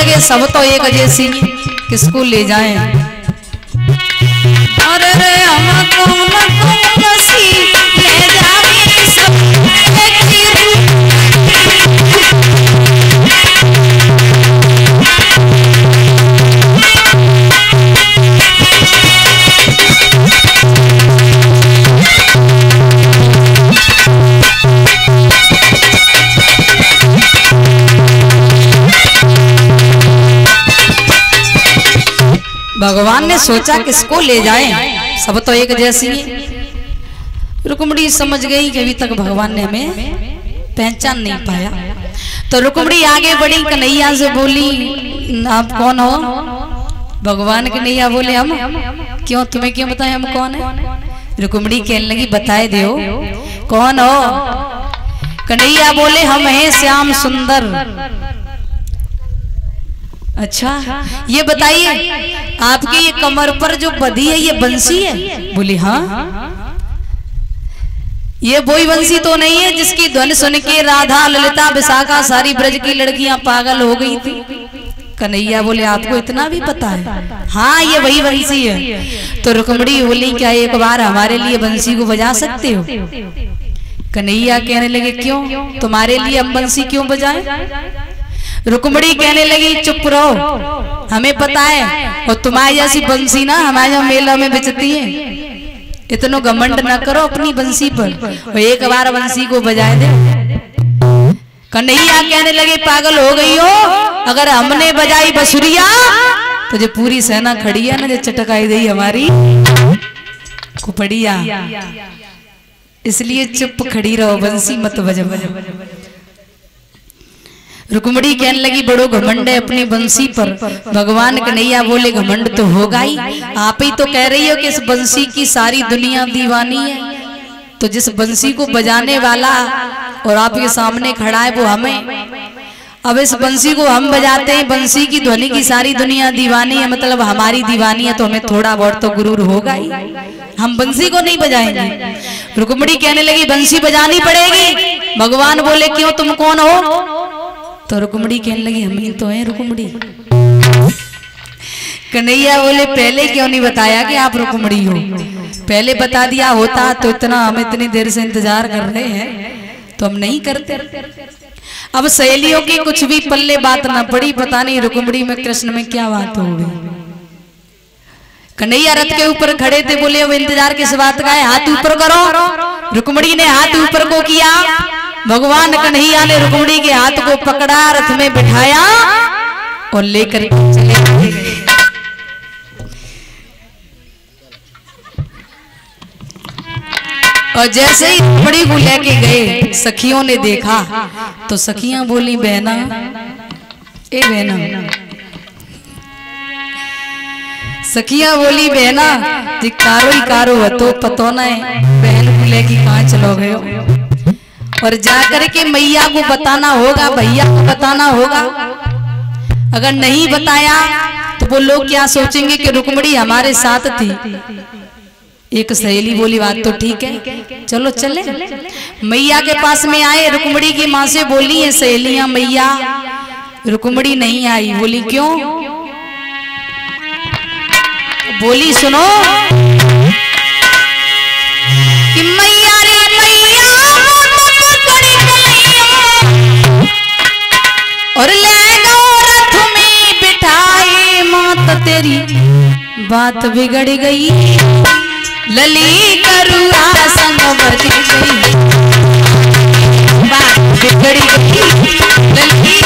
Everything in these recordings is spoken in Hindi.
लगे सब तो एक जैसी किसको ले जाएं। अरे रे हम कौन सी ले जाए सब एक ही भगवान ने सोचा किसको ले जाएं, सब तो एक जैसी है। रुक्मिणी समझ गई कि अभी तक भगवान ने हमें पहचान नहीं पाया, तो रुक्मिणी आगे बढ़ी, कन्हैया से बोली आप कौन हो? भगवान कन्हैया बोले हम। क्यों, तुम्हें क्यों बताएं हम कौन है? रुक्मिणी कहने लगी बताए दो कौन हो? कन्हैया बोले हम हैं श्याम सुंदर। अच्छा ये बताइए आपके ये कमर पर जो बधी है ये बंसी है? बोली हाँ। ये वही बंसी तो नहीं है जिसकी ध्वनि सुन के राधा ललिता विशाखा सारी ब्रज की लड़कियां पागल हो गई थी? कन्हैया बोले आपको इतना भी पता है? हाँ ये वही बंसी है। तो रुक्मिणी बोली क्या एक बार हमारे लिए बंसी को बजा सकते हो? कन्हैया कहने लगे क्यों, तुम्हारे लिए हम बंसी क्यों बजाएं? रुक्मिणी कहने लगी चुप रहो, हमें पता है, और तुम्हारी जैसी बंसी ना हमारे मेला में बेचती है। इतना घमंड न करो अपनी बंसी पर, और एक बार बंसी को बजाए दे। कन्हैया कहने लगे पागल हो गई हो, अगर हमने बजाई बसुरिया तो जो पूरी सेना खड़ी है ना जो चटकाई गई हमारी कुपड़िया, इसलिए चुप खड़ी रहो, बंसी मत बजा। रुक्मिणी कहने लगी बड़ो घमंड है अपनी बंसी पर। भगवान कन्हैया बोले घमंड तो होगा ही, आप ही तो कह रही हो कि इस बंसी की सारी दुनिया दीवानी है, तो जिस बंसी को बजाने वाला और आपके सामने खड़ा है वो हमें। अब इस बंसी को हम बजाते हैं, बंसी की ध्वनि की सारी दुनिया दीवानी है, मतलब हमारी दीवानी है, तो हमें थोड़ा बहुत तो गुरूर होगा ही, हम बंसी को नहीं बजाएंगे। रुक्मिणी कहने लगी बंसी बजानी पड़ेगी। भगवान बोले क्यों, तुम कौन हो? तो रुक्मिणी कहने लगी हम ही तो हैं रुक्मिणी। कन्हैया बोले पहले क्यों नहीं बताया कि आप रुक्मिणी हो? पहले बता दिया होता तो इतना हम इतनी देर से इंतजार कर रहे हैं तो हम नहीं करते। अब सहेलियों की कुछ भी पल्ले बात ना पड़ी, पता नहीं रुक्मिणी में कृष्ण में क्या बात हो गई। कन्हैया रथ के ऊपर खड़े थे, बोले अब इंतजार किस बात का है, हाथ ऊपर करो। रुक्मिणी ने हाथ ऊपर को किया, भगवान कन्हैया ने रुक्मिणी के हाथ को पकड़ा, रथ में बिठाया और लेकर चले गए। और जैसे ही रुक्मिणी को लेके गए सखियों ने देखा तो सखियां बोली बहना ए बहना, सखियां बोली बहना कारो ही कारो तो पतो ना है, बहन को लेके कहाँ चलो गए? और जाकर के मैया को बताना होगा, भैया को बताना होगा। अगर नहीं बताया तो वो लोग क्या सोचेंगे कि रुक्मिणी हमारे साथ थी। एक सहेली बोली बात तो ठीक है, चलो चले। मैया के पास में आए, रुक्मिणी की माँ से बोली है सहेलियां मैया रुक्मिणी नहीं आई। बोली क्यों? बोली सुनो कि मैया रे मैया और ले गो रथ में बिठाए, मात तेरी बात बिगड़ गई, लली करुआ संग बज गई, बात बिगड़ गई लली।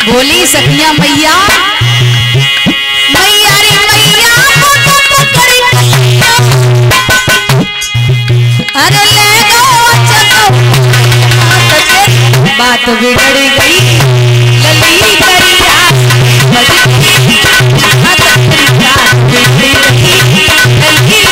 बोली सखिया मैया मैया रे मैया अरे ले गो चलो, बात बिगड़ गई लली करिया बज गई, बात बिगड़ गई लली।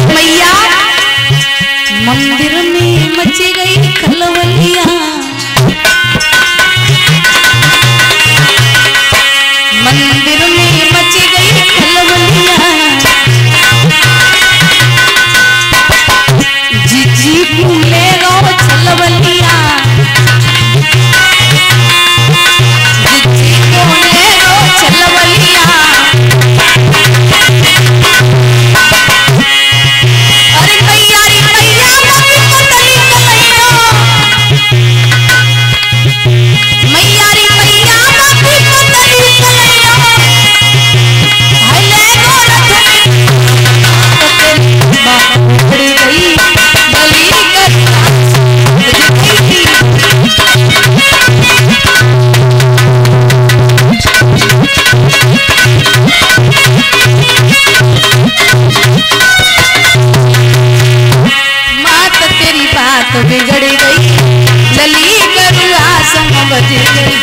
मैया बज गई।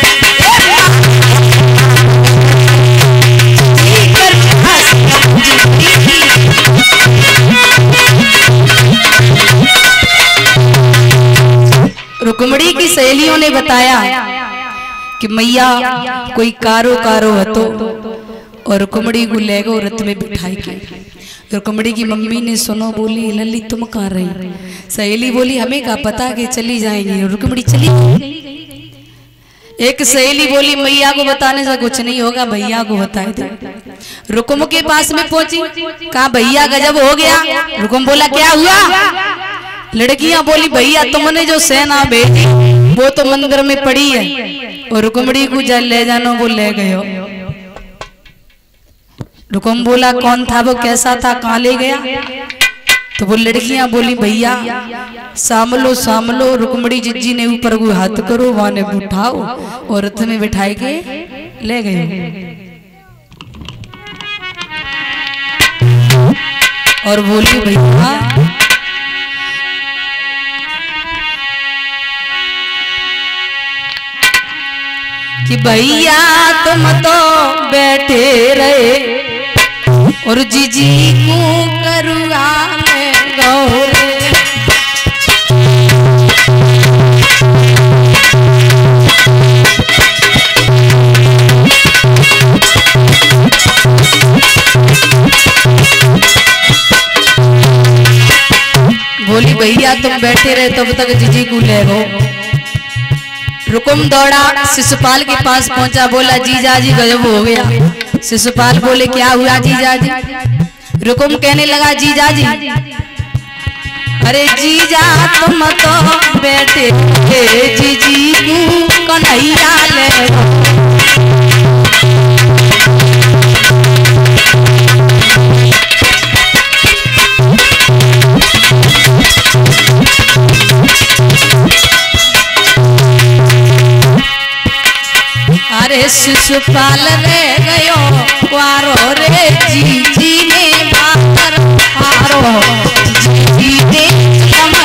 रुक्मणी की सहेलियों ने बताया कि मैया कोई कारो कारो हतो और रुक्मणी को ले गो रथ में बिठाई के। रुक्मणी की मम्मी ने सुनो, बोली लल्ली तुम कहाँ रही? सहेली बोली हमें क्या पता कि चली जाएंगी। रुक्मणी चली गई। एक सहेली बोली मैया को बताने से कुछ नहीं होगा, भैया को बताए दे। रुकुम के पास में पहुंची, कहा भैया गजब हो गया। रुकुम बोला क्या हुआ? लड़कियां बोली भैया तुमने जो सेना भेजी वो तो मंदिर में पड़ी है और रुक्मणी को जल ले जानो वो ले गयो। रुकुम बोला कौन था वो, कैसा था, कहाँ ले गया? तो वो लड़कियां बोली भैया सामलो सामलो, रुक्मणी जिज्जी ने ऊपर को हाथ करो, वहां ने उठाओ और रथ में बिठाई के ले गए। और बोली भैया कि भैया तुम तो बैठे रहे और जीजी को करुआ में गौरे। बोली भैया तुम बैठे रहे तब तक जीजी को ले गो। रुकुम दौड़ा शिशुपाल के पास पहुंचा, बोला जीजा जी गजब हो गया। शिशुपाल बोले क्या हुआ जीजा जी? रुकुम कहने लगा जीजा जी, अरे जीजा तुम तो बैठे जीजी को कन्हैया ले। अरे शिशुपाल रे गयो वारो रे जीजी ने बातर हारो, जीजी ने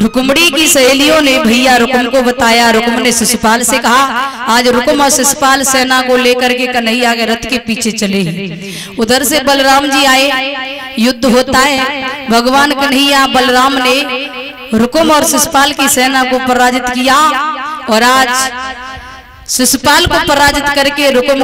रुक्मणी की सहेलियों ने भैया रुकुम को बताया। रुकुम ने शिशुपाल से कहा आज रुकुम और शिशुपाल सेना को लेकर के कन्हैया के रथ के पीछे चले। उधर से बलराम जी आए, युद्ध होता है। भगवान कन्हैया बलराम ने रुकुम और शिशुपाल की सेना को पराजित किया और आज शिशुपाल को पराजित करके रुकुम